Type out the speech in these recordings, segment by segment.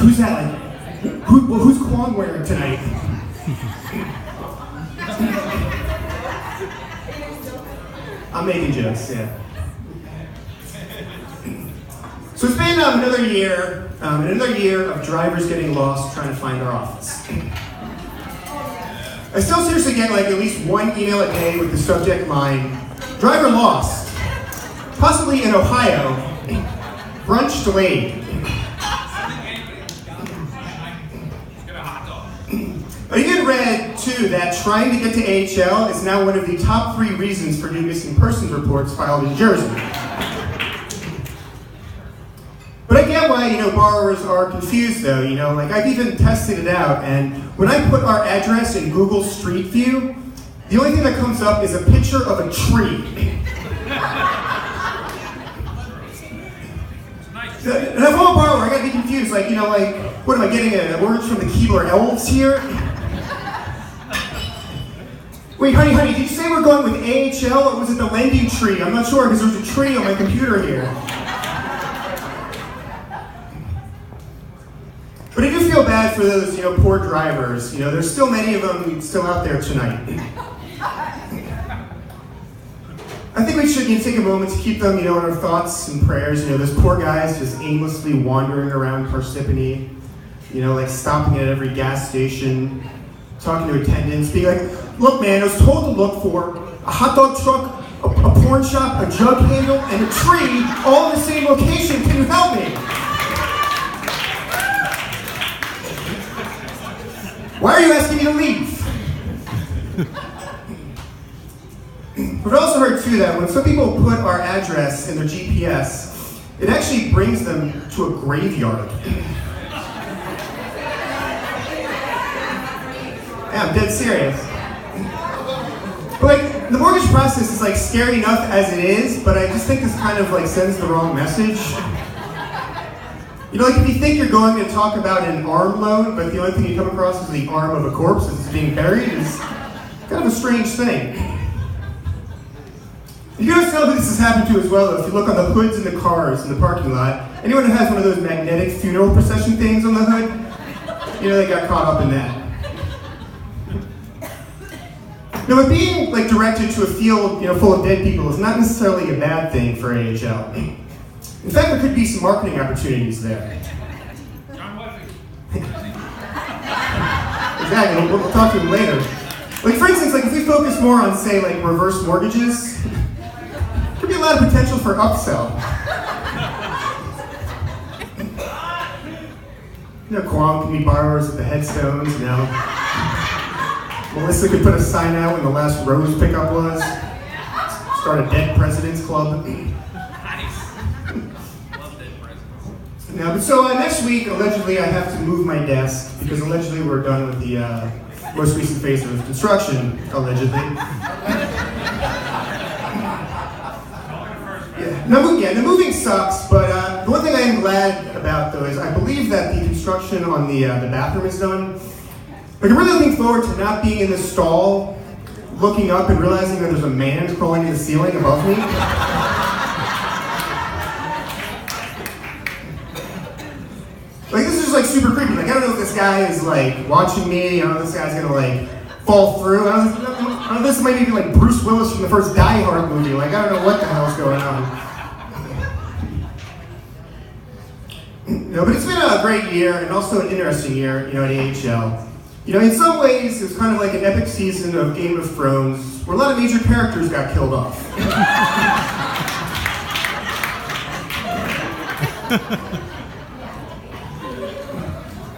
who's that? Like, who's Kwong wearing tonight? I'm making jokes, yeah. So it's been another year of drivers getting lost trying to find our office. I still seriously get like at least one email a day with the subject line, "Driver lost, possibly in Ohio, brunch delayed." I even read, too, that trying to get to AHL is now one of the top 3 reasons for new missing persons reports filed in Jersey. But I get why, borrowers are confused, though, like I've even tested it out, and when I put our address in Google Street View, the only thing that comes up is a picture of a tree. And if I'm a borrower, I gotta be confused, what am I getting, a mortgage from the Keebler Elves here? Wait, honey, did you say we're going with AHL or was it the lending tree? I'm not sure because there's a tree on my computer here. But I do feel bad for those, poor drivers. There's still many of them still out there tonight. I think we should take a moment to keep them, in our thoughts and prayers. Those poor guys just aimlessly wandering around Parsippany, stopping at every gas station, talking to attendants, being like, "Look, man, I was told to look for a hot dog truck, a porn shop, a jug handle, and a tree, all in the same location. Can you help me?" Why are you asking me to leave? But I also heard, too, that when some people put our address in their GPS, it actually brings them to a graveyard. Yeah, I'm dead serious. But the mortgage process is scary enough as it is, but I just think this kind of sends the wrong message. If you think you're going to talk about an arm loan, but the only thing you come across is the arm of a corpse as it's being buried, is kind of a strange thing. You guys know who this has happened to as well, if you look on the hoods in the cars in the parking lot. Anyone who has one of those magnetic funeral procession things on the hood, they got caught up in that. Now, but being directed to a field full of dead people is not necessarily a bad thing for AHL. In fact, there could be some marketing opportunities there. Exactly. We'll talk to him later. For instance, if we focus more on, say, reverse mortgages, there could be a lot of potential for upsell. Kwong can be borrowers at the headstones, Melissa could put a sign out when the last Rose pickup was. Start a Dead Presidents Club. So next week, allegedly, I have to move my desk because allegedly we're done with the most recent phase of construction, allegedly. The moving sucks, but the one thing I am glad about, though, is I believe that the construction on the bathroom is done. I'm really looking forward to not being in the stall, looking up and realizing that there's a man crawling in the ceiling above me. This is just super creepy. I don't know if this guy is watching me. I don't know if this guy's gonna fall through. I don't know if this might be Bruce Willis from the first Die Hard movie. I don't know what the hell's going on. But it's been a great year and also an interesting year, at AHL. In some ways, it was kind of like an epic season of Game of Thrones, where a lot of major characters got killed off.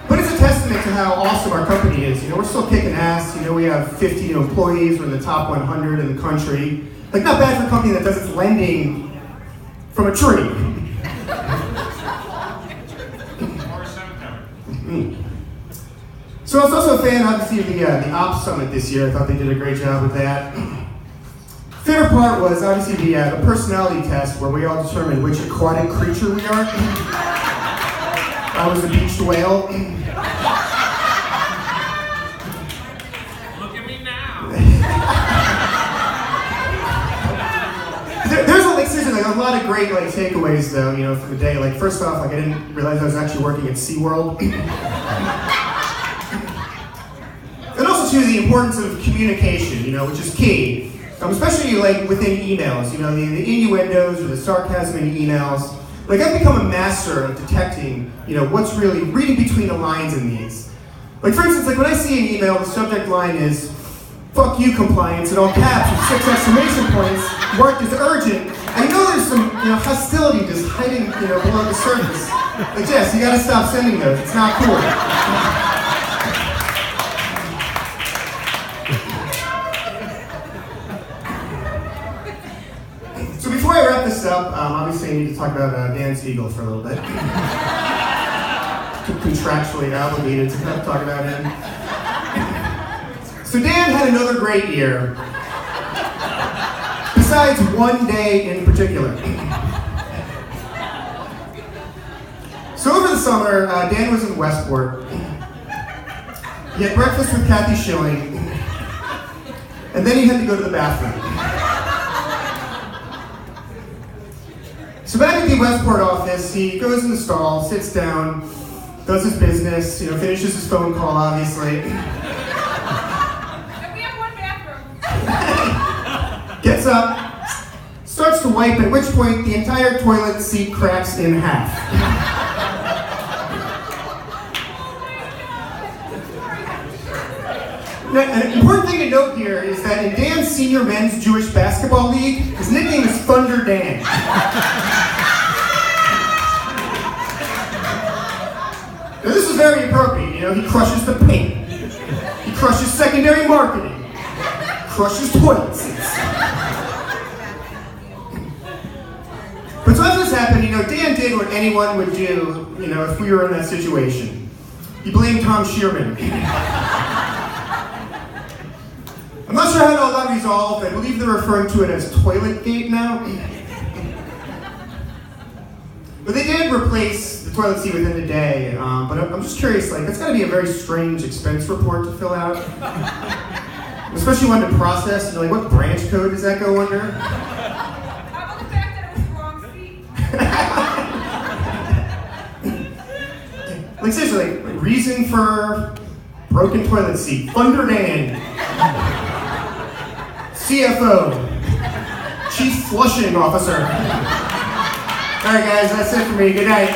But it's a testament to how awesome our company is. We're still kicking ass. We have 50 employees. We're in the top 100 in the country. Not bad for a company that does its lending from a tree. So I was also a fan, obviously, of the Ops Summit this year. I thought they did a great job with that. Favorite part was obviously the personality test, where we all determined which aquatic creature we are. I was a beached whale. Look at me now. There's seriously, a lot of great takeaways though, from the day. Like first off, I didn't realize I was actually working at SeaWorld. And also too, the importance of communication, which is key. Especially within emails, the innuendos or the sarcasm in emails. I've become a master of detecting, what's really reading between the lines in these. For instance, when I see an email, the subject line is "fuck you compliance" in all caps with 6 exclamation points, marked as urgent. I know there's some, hostility just hiding, below the surface. Jess, you gotta stop sending those. It's not cool. So before I wrap this up, obviously I need to talk about Dan Siegel for a little bit. Contractually obligated to talk about him. So Dan had another great year. Besides one day in particular. So over the summer, Dan was in Westport. He had breakfast with Kathy Schilling, and then he had to go to the bathroom. So back at the Westport office, he goes in the stall, sits down, does his business, finishes his phone call, obviously. We have one bathroom. Gets up, starts to wipe, at which point the entire toilet seat cracks in half. Now, an important thing to note here is that in Dan's senior men's Jewish basketball league, his nickname is Thunder Dan. Now this is very appropriate, he crushes the paint. He crushes secondary marketing. Crushes toilet seats. But so as this happened, Dan did what anyone would do, if we were in that situation. He blamed Tom Shearman. I'm not sure how it all got resolved. I believe they're referring to it as Toiletgate now. But they did replace the toilet seat within a day. But I'm just curious, that's got to be a very strange expense report to fill out. Especially one to process. What branch code does that go under? How about the fact that it was the wrong seat? Seriously, reason for broken toilet seat. Thunder Dan. CFO. Chief Flushing Officer. All right, guys, that's it for me. Good night.